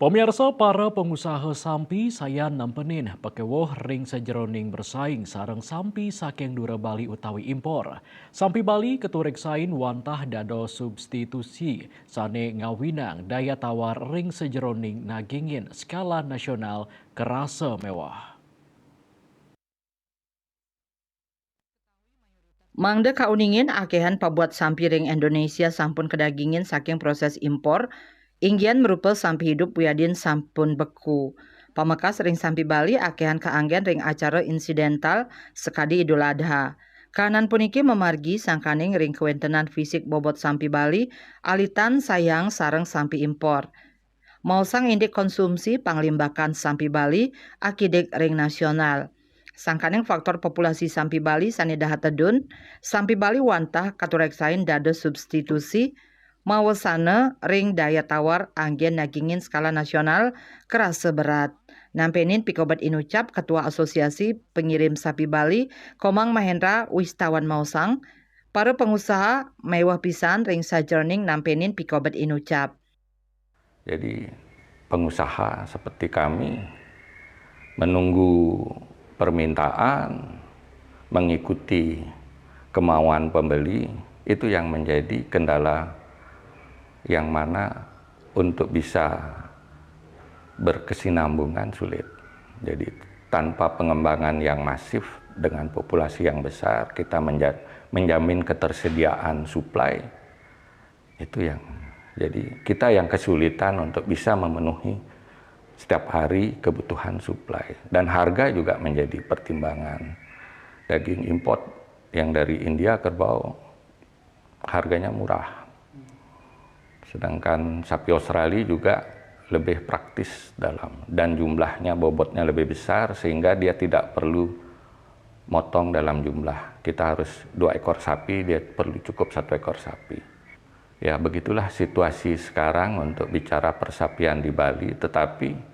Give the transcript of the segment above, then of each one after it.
Pemirsa, para pengusaha sampi saya nampenin pakewoh ring sajeroning bersaing sareng sampi saking dura Bali utawi impor. Sampi Bali keturek sain wantah dado substitusi sane ngawinang daya tawar ring sajeroning nagingin skala nasional kerasa mewah. Mangda kauningin akehan pabuat sampi ring Indonesia sampun kedagingin saking proses impor, inggian merupa sampi hidup wiadin sampun beku. Pamekas ring sampi Bali akehan kaanggen ring acara insidental sekadi Idul Adha. Kanan puniki memargi sangkaning ring kewentenan fisik bobot sampi Bali alitan sayang sareng sampi impor. Mau sang indik konsumsi panglimbakan sampi Bali akidik ring nasional. Sangkaning faktor populasi sampi Bali sanidaha tedun, sampi Bali wantah katureksain dado substitusi mawasana ring daya tawar anggen nagingin skala nasional kerasa berat. Nampenin pikobat inucap Ketua Asosiasi Pengirim Sapi Bali, Komang Mahendra Wistawan Mausang, para pengusaha mewah pisan ring sajerning nampenin pikobat inucap. Jadi pengusaha seperti kami menunggu permintaan, mengikuti kemauan pembeli, itu yang menjadi kendala yang mana untuk bisa berkesinambungan sulit. Jadi tanpa pengembangan yang masif dengan populasi yang besar, kita menjamin ketersediaan suplai, itu yang jadi kita yang kesulitan untuk bisa memenuhi setiap hari kebutuhan suplai. Dan harga juga menjadi pertimbangan. Daging import yang dari India kerbau harganya murah. Sedangkan sapi Australia juga lebih praktis dan jumlahnya bobotnya lebih besar sehingga dia tidak perlu motong dalam jumlah. Kita harus 2 ekor sapi, dia perlu cukup 1 ekor sapi. Ya begitulah situasi sekarang untuk bicara persapian di Bali, tetapi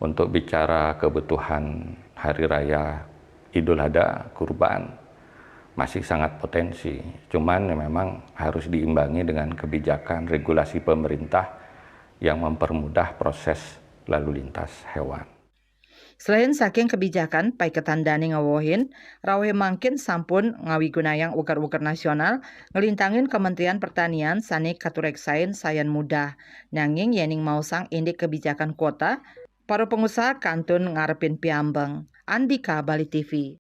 untuk bicara kebutuhan hari raya Idul Adha, kurban, masih sangat potensi. Cuman memang harus diimbangi dengan kebijakan regulasi pemerintah yang mempermudah proses lalu lintas hewan. Selain saking kebijakan pai ketandani ngawohin, rawe mangkin sampun ngawigunayang uker-uker nasional ngelintangin Kementerian Pertanian sani katureksain sayan mudah. Nanging yening mausang indik kebijakan kuota, para pengusaha kantun ngarepin piambeng. Andika Bali TV.